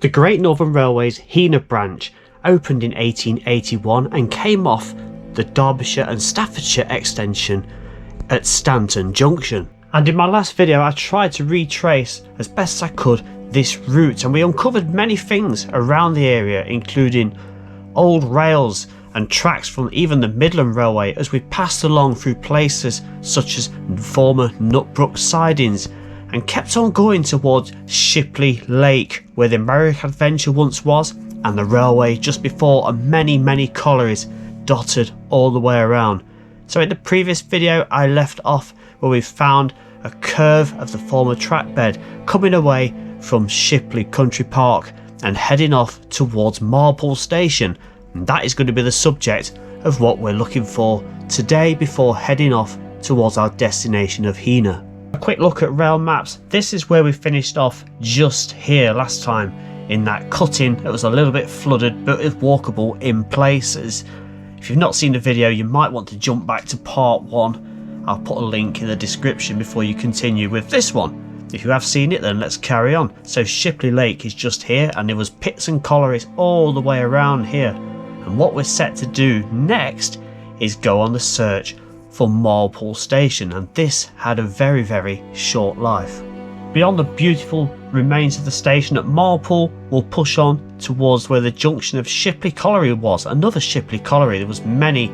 The Great Northern Railway's Heanor branch opened in 1881 and came off the Derbyshire and Staffordshire extension at Stanton Junction. And in my last video I tried to retrace as best I could this route, and we uncovered many things around the area, including old rails and tracks from even the Midland Railway as we passed along through places such as former Nutbrook sidings and kept on going towards Shipley Lake, where the Merrick Adventure once was, and the railway just before, and many collieries dotted all the way around. So in the previous video I left off where we found a curve of the former track bed coming away from Shipley Country Park and heading off towards Marlpool Station, and that is going to be the subject of what we're looking for today before heading off towards our destination of Heanor. A quick look at rail maps. This is where we finished off just here last time, in that cutting that was a little bit flooded but is walkable in places. If you've not seen the video, you might want to jump back to part 1. I'll put a link in the description before you continue with this one. If you have seen it, then let's carry on. So Shipley Lake is just here, and there was pits and collieries all the way around here. And what we're set to do next is go on the search for Marlpool Station, and this had a very short life. Beyond the beautiful remains of the station at Marlpool, we'll push on towards where the junction of Shipley Colliery was. Another Shipley Colliery. There was many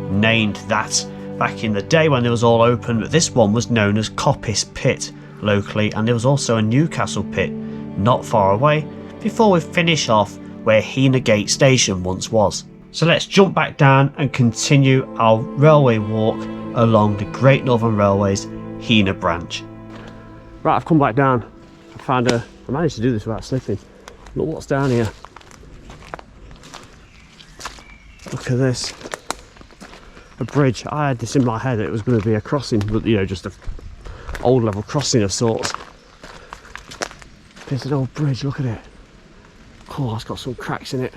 named that back in the day when it was all open, but this one was known as Coppice Pit locally, and there was also a Newcastle Pit not far away before we finish off where Heanor Gate Station once was. So let's jump back down and continue our railway walk along the Great Northern Railway's Heanor branch. Right, I've come back down. I managed to do this without slipping. Look what's down here. Look at this. A bridge. I had this in my head that it was going to be a crossing, but you know, just a old level crossing of sorts. There's an old bridge, look at it. Oh, it's got some cracks in it.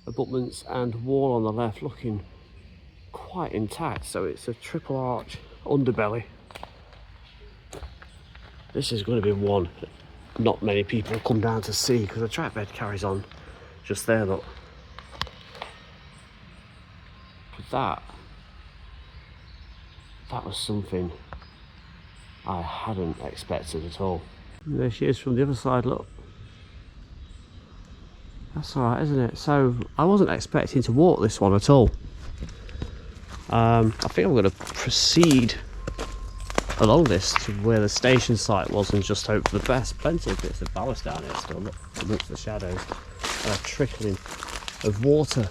Abutments and wall on the left looking quite intact, so it's a triple arch underbelly. This is going to be one that not many people come down to see, because the track bed carries on just there, look. But that was something I hadn't expected at all. And there she is from the other side, look. That's alright, isn't it? So I wasn't expecting to walk this one at all. I think I'm going to proceed along this to where the station site was and just hope for the best. Plenty of bits of ballast down here still, look, amongst the shadows, and a trickling of water.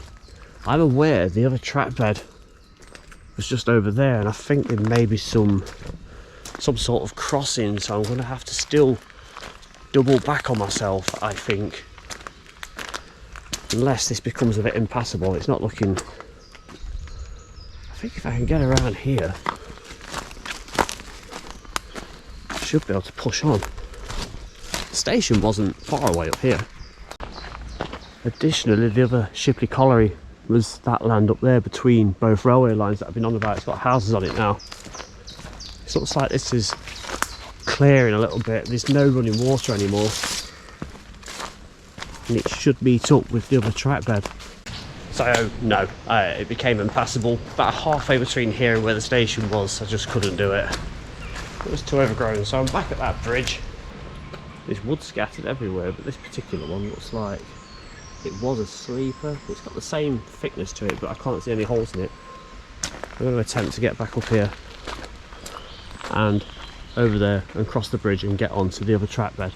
I'm aware the other track bed was just over there, and I think there may be some sort of crossing, so I'm going to have to still double back on myself, I think, unless this becomes a bit impassable. It's not looking... I think if I can get around here, I should be able to push on. The station wasn't far away up here. Additionally, the other Shipley Colliery was that land up there between both railway lines that I've been on about. It's got houses on it now. It looks like this is clearing a little bit. There's no running water anymore, and it should meet up with the other track bed. So no, it became impassable. About halfway between here and where the station was, I just couldn't do it. It was too overgrown, so I'm back at that bridge. There's wood scattered everywhere, but this particular one looks like it was a sleeper. It's got the same thickness to it, but I can't see any holes in it. I'm going to attempt to get back up here and over there and cross the bridge and get onto the other track bed.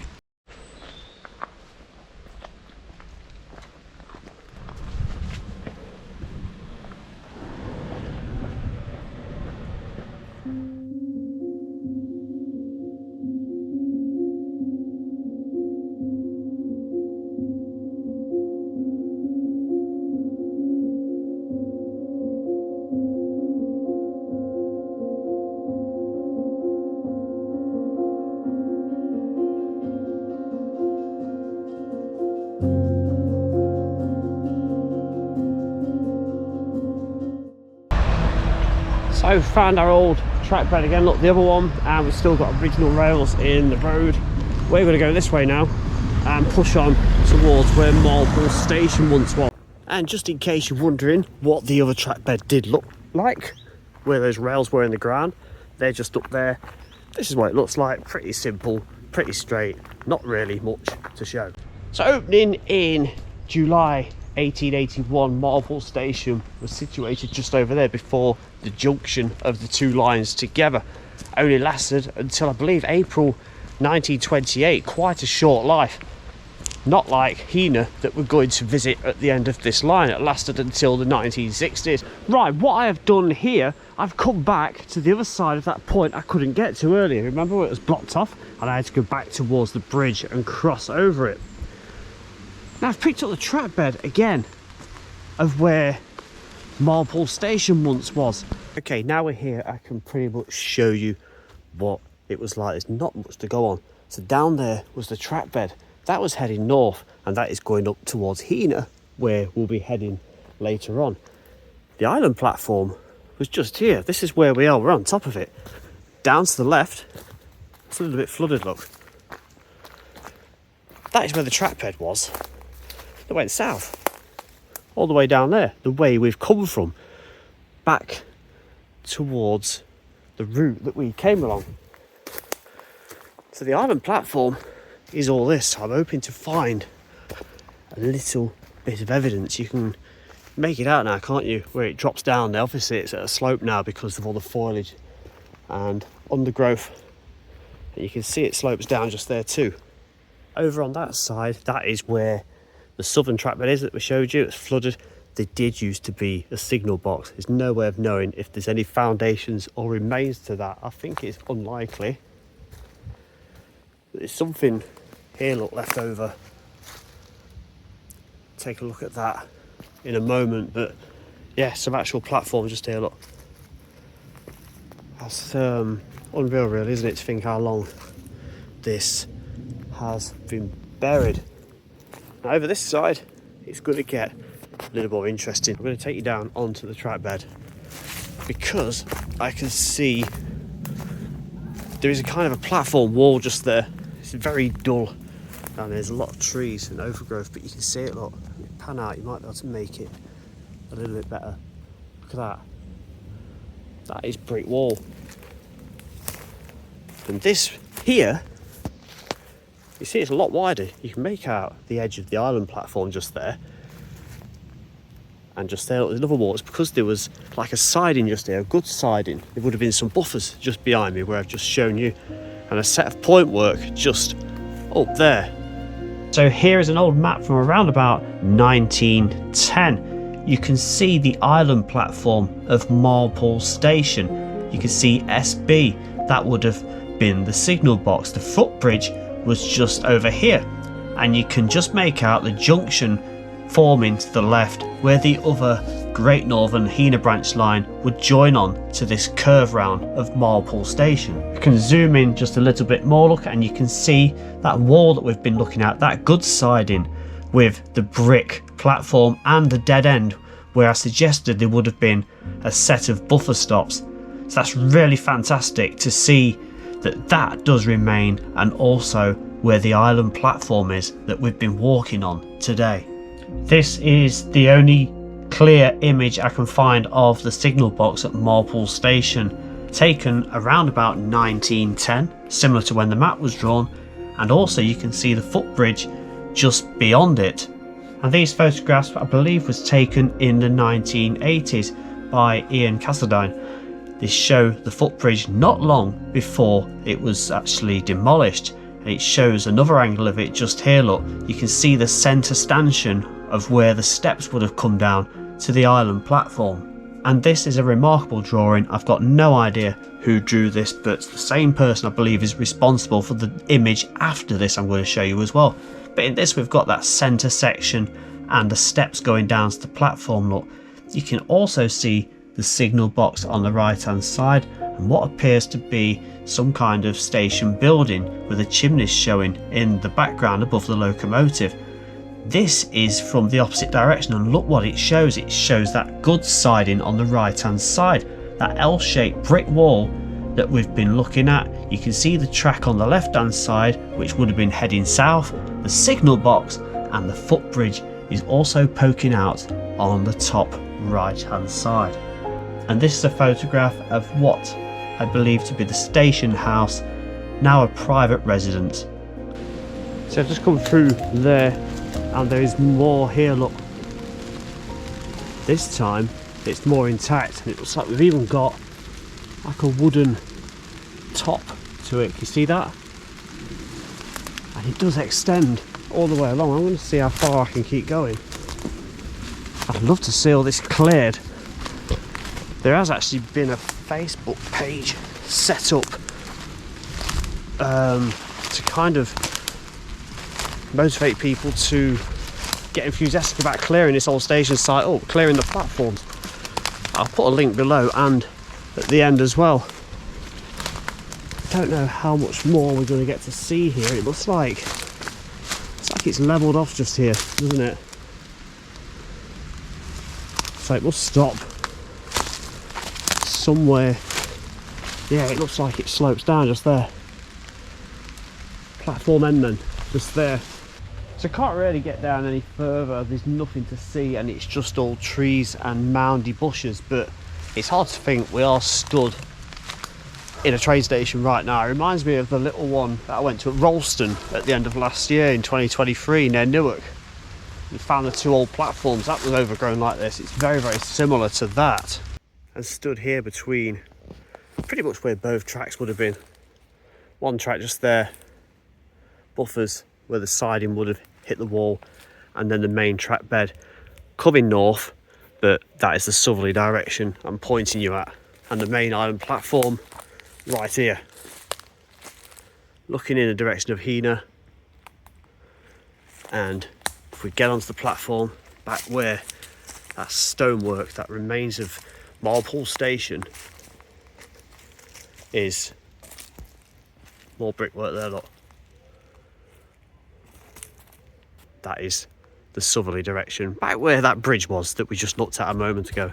So found our old track bed again, look, the other one, and we've still got original rails in the road. We're going to go this way now and push on towards where Marlpool Station once was. And just in case you're wondering what the other track bed did look like, where those rails were in the ground, they're just up there. This is what it looks like. Pretty simple, pretty straight, not really much to show. So opening in July 1881, Marlpool Station was situated just over there before the junction of the two lines together. Only lasted until I believe April 1928, quite a short life. Not like Heanor that we're going to visit at the end of this line. It lasted until the 1960s. Right, what I have done here, I've come back to the other side of that point I couldn't get to earlier. Remember where it was blocked off and I had to go back towards the bridge and cross over it. Now I've picked up the track bed again of where Marlpool Station once was. Okay, now we're here, I can pretty much show you what it was like. There's not much to go on. So down there was the track bed. That was heading north, and that is going up towards Heanor, where we'll be heading later on. The island platform was just here. This is where we are. We're on top of it. Down to the left, it's a little bit flooded, look. That is where the track bed was. It went south, all the way down there, the way we've come from, back towards the route that we came along. So the island platform is all this. I'm hoping to find a little bit of evidence. You can make it out now, can't you, where it drops down there. Obviously it's at a slope now because of all the foliage and undergrowth, and you can see it slopes down just there too. Over on that side, that is where the southern track bed is that we showed you. It's flooded. There did used to be a signal box. There's no way of knowing if there's any foundations or remains to that. I think it's unlikely. There's something here, look, left over. Take a look at that in a moment, but yeah, some actual platforms just here, look. That's unreal really, isn't it, to think how long this has been buried. Now over this side it's going to get a little more interesting. I'm going to take you down onto the track bed because I can see there is a kind of a platform wall just there. It's very dull and there's a lot of trees and overgrowth, but you can see it, look. Pan out, you might be able to make it a little bit better. Look at that. That is brick wall. And this here, you see it's a lot wider. You can make out the edge of the island platform just there. And just there, there's another wall. It's because there was like a siding just there, a good siding. There would have been some buffers just behind me where I've just shown you. And a set of point work just up there. So here is an old map from around about 1910. You can see the island platform of Marlpool Station. You can see SB, that would have been the signal box. The footbridge was just over here. And you can just make out the junction forming to the left where the other Great Northern Heanor branch line would join on to this curve round of Marlpool Station. You can zoom in just a little bit more, look, and you can see that wall that we've been looking at, that good siding with the brick platform and the dead end where I suggested there would have been a set of buffer stops. So that's really fantastic to see that that does remain, and also where the island platform is that we've been walking on today. This is the only clear image I can find of the signal box at Marlpool Station, taken around about 1910, similar to when the map was drawn, and also you can see the footbridge just beyond it. And these photographs I believe was taken in the 1980s by Ian Castledine. This show the footbridge not long before it was actually demolished, and it shows another angle of it just here, look. You can see the centre stanchion of where the steps would have come down to the island platform. And this is a remarkable drawing. I've got no idea who drew this, but the same person I believe is responsible for the image after this I'm going to show you as well. But in this we've got that centre section and the steps going down to the platform, look. You can also see the signal box on the right hand side and what appears to be some kind of station building with the chimneys showing in the background above the locomotive. This is from the opposite direction, and look what it shows. It shows that good siding on the right hand side, that L-shaped brick wall that we've been looking at. You can see the track on the left hand side, which would have been heading south, the signal box, and the footbridge is also poking out on the top right hand side. And this is a photograph of what I believe to be the station house, now a private residence. So I've just come through there and there is more here, look. This time it's more intact and it looks like we've even got like a wooden top to it. Can you see that? And it does extend all the way along. I'm going to see how far I can keep going. I'd love to see all this cleared. There has actually been a Facebook page set up to kind of motivate people to get enthusiastic about clearing this old station site up, clearing the platforms. I'll put a link below and at the end as well. Don't know how much more we're going to get to see here. It looks like it's leveled off just here, doesn't it? So it must stop somewhere. Yeah, it looks like it slopes down just there. Platform end then, just there. So I can't really get down any further. There's nothing to see and it's just all trees and moundy bushes, but it's hard to think we are stood in a train station right now. It reminds me of the little one that I went to at Rollston at the end of last year in 2023 near Newark. We found the two old platforms that was overgrown like this. It's very, very similar to that. And stood here between pretty much where both tracks would have been. One track just there, buffers where the siding would have hit the wall, and then the main track bed coming north, but that is the southerly direction I'm pointing you at, and the main island platform right here, looking in the direction of Heanor. And if we get onto the platform back where that stonework that remains of Marlpool Station is, more brickwork there, look. That is the southerly direction, back where that bridge was that we just looked at a moment ago.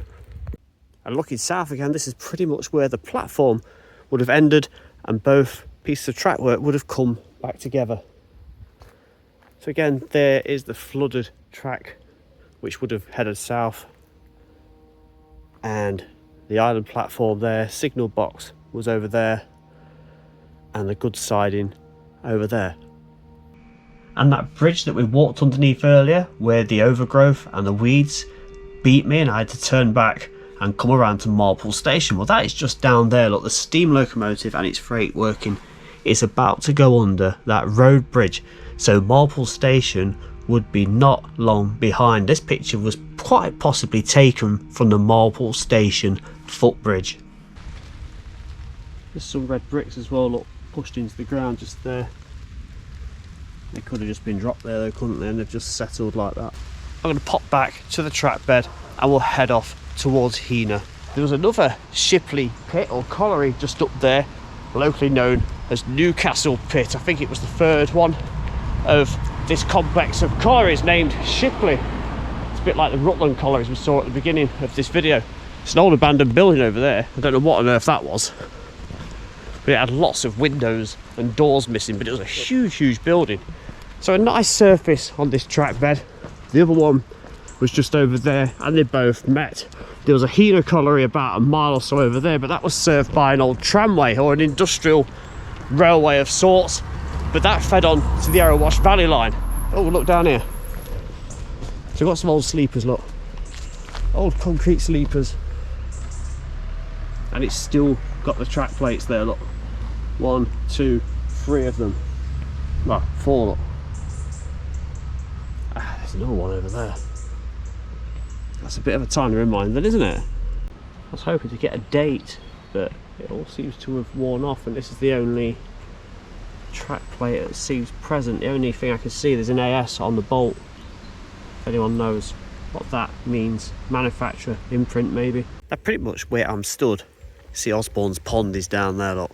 And looking south again, this is pretty much where the platform would have ended and both pieces of track work would have come back together. So again, there is the flooded track which would have headed south, and the island platform there, signal box was over there, and the good siding over there. And that bridge that we walked underneath earlier, where the overgrowth and the weeds beat me and I had to turn back and come around to Marlpool Station. Well, that is just down there. Look, the steam locomotive and its freight working is about to go under that road bridge. So Marlpool Station would be not long behind. This picture was quite possibly taken from the Marlpool Station footbridge. There's some red bricks as well, look, pushed into the ground just there. They could have just been dropped there though, couldn't they? And they've just settled like that. I'm going to pop back to the track bed and we'll head off towards Heanor. There was another Shipley pit or colliery just up there, locally known as Newcastle Pit. I think it was the third one of this complex of collieries named Shipley. It's a bit like the Rutland collieries we saw at the beginning of this video. It's an old abandoned building over there. I don't know what on earth that was, but it had lots of windows and doors missing, but it was a huge building. So a nice surface on this track bed. The other one was just over there and they both met. There was a Heanor colliery about a mile or so over there, but that was served by an old tramway or an industrial railway of sorts, but that fed on to the Arrowash Valley line. Oh, look down here. So we've got some old sleepers, look. Old concrete sleepers. And it's still got the track plates there, look. 1, 2, 3 of them. Well, 4, look. Ah, there's another one over there. That's a bit of a tiny reminder, isn't it? I was hoping to get a date, but it all seems to have worn off, and this is the only track plate that seems present. The only thing I can see, there's an AS on the bolt. If anyone knows what that means. Manufacturer, imprint maybe. That's pretty much where I'm stood. See, Osborne's pond is down there, look.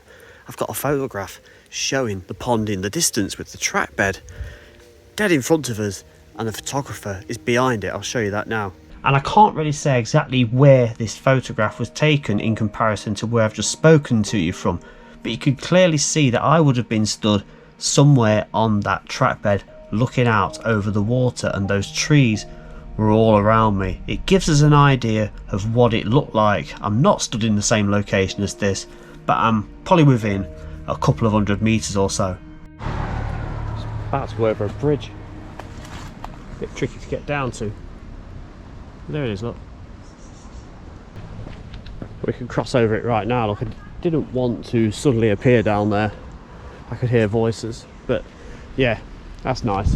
I've got a photograph showing the pond in the distance with the track bed dead in front of us, and the photographer is behind it. I'll show you that now. And I can't really say exactly where this photograph was taken in comparison to where I've just spoken to you from, but you could clearly see that I would have been stood somewhere on that track bed looking out over the water, and those trees were all around me. It gives us an idea of what it looked like. I'm not stood in the same location as this, but I'm probably within a couple of 100 meters or so. It's about to go over a bridge. A bit tricky to get down to. There it is, look. We can cross over it right now. Look, I didn't want to suddenly appear down there. I could hear voices, but yeah, that's nice.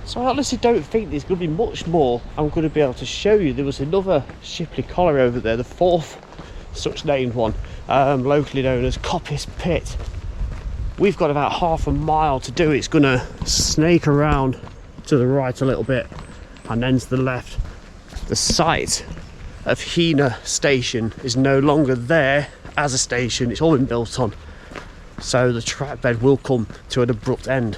So I honestly don't think there's going to be much more I'm going to be able to show you. There was another Shipley colliery over there, the fourth such named one, locally known as Coppice Pit. We've got about half a mile to do. It's going to snake around to the right a little bit and then to the left. The site of Heanor Station is no longer there as a station. It's all been built on, so the track bed will come to an abrupt end.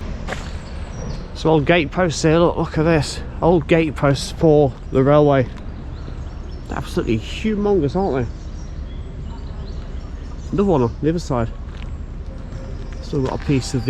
Some old gate posts here, look at this. Old gate posts for the railway. Absolutely humongous, aren't they? Another one on the other side. Still got a piece of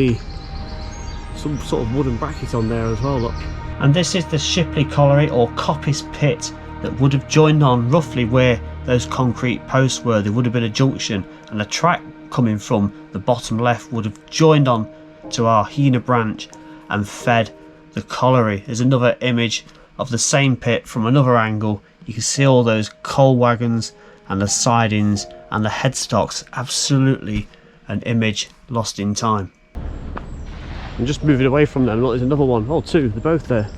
some sort of wooden bracket on there as well, look. And this is the Shipley colliery, or Coppice Pit, that would have joined on roughly where those concrete posts were. There would have been a junction, and a track coming from the bottom left would have joined on to our Heanor branch and fed the colliery. There's another image of the same pit from another angle. You can see all those coal wagons and the sidings and the headstocks. Absolutely an image lost in time. I'm just moving away from them. Look, there's another one. Oh, two, they're both there.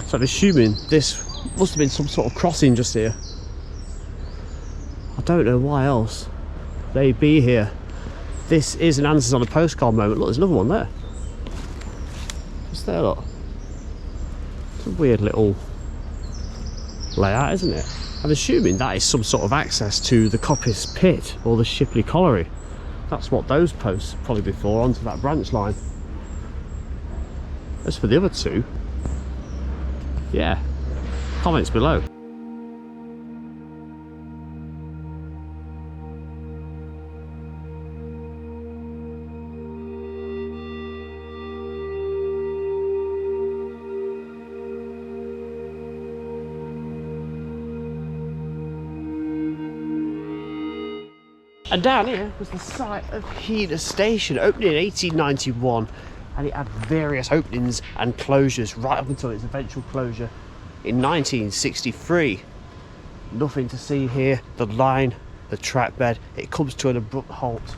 So I'm assuming this must have been some sort of crossing just here. I don't know why else they'd be here. This is an Answers on a Postcard moment. Look, there's another one there. Just there, look. It's a weird little layout, isn't it? I'm assuming that is some sort of access to the Coppice Pit or the Shipley colliery. That's what those posts are probably before, onto that branch line. As for the other two, yeah, comments below. And down here was the site of Heanor Station, opening in 1891, and it had various openings and closures right up until its eventual closure in 1963. Nothing to see here. The line, the track bed, it comes to an abrupt halt.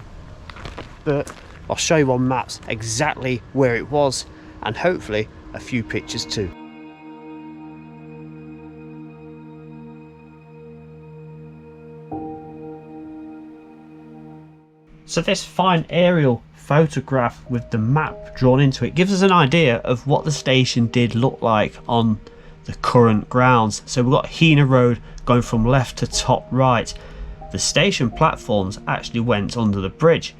But I'll show you on maps exactly where it was, and hopefully a few pictures too. So this fine aerial photograph with the map drawn into it gives us an idea of what the station did look like on the current grounds. So we've got Heanor Road going from left to top right. The station platforms actually went under the bridge.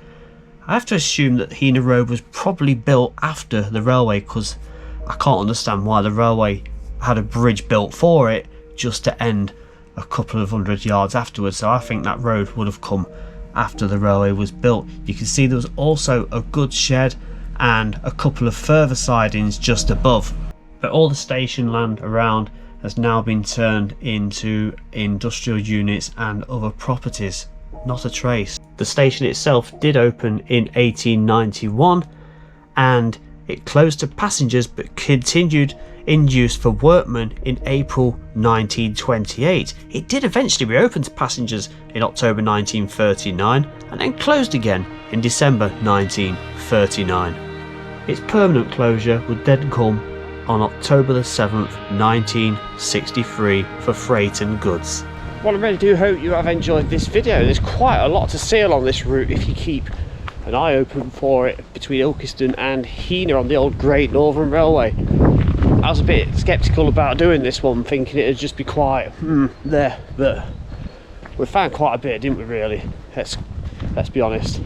I have to assume that Heanor Road was probably built after the railway, because I can't understand why the railway had a bridge built for it just to end a couple of 100 yards afterwards. So I think that road would have come after the railway was built. You can see there was also a goods shed and a couple of further sidings just above. But all the station land around has now been turned into industrial units and other properties. Not a trace. The station itself did open in 1891 and it closed to passengers but continued in use for workmen in April 1928. It did eventually reopen to passengers in October 1939 and then closed again in December 1939. Its permanent closure would then come on October the 7th, 1963 for freight and goods. Well, I really do hope you have enjoyed this video. There's quite a lot to see along this route if you keep an eye open for it, between Ilkeston and Heanor on the old Great Northern Railway. I was a bit sceptical about doing this one, thinking it'd just be quiet there, but we found quite a bit, didn't we, really? Let's be honest.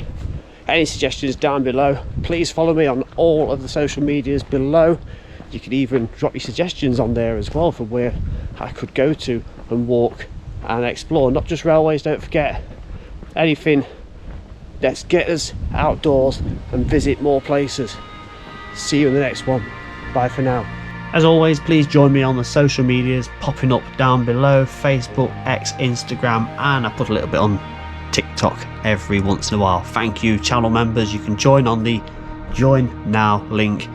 Any suggestions down below? Please follow me on all of the social medias below. You can even drop your suggestions on there as well for where I could go to and walk and explore. Not just railways, don't forget. Anything. Let's get us outdoors and visit more places. see you in the next one. Bye for now. As always, please join me on the social medias popping up down below: Facebook, X, Instagram, and I put a little bit on TikTok every once in a while. Thank you, channel members. You can join on the join now link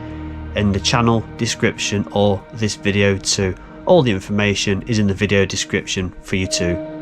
in the channel description or this video too. All the information is in the video description for you to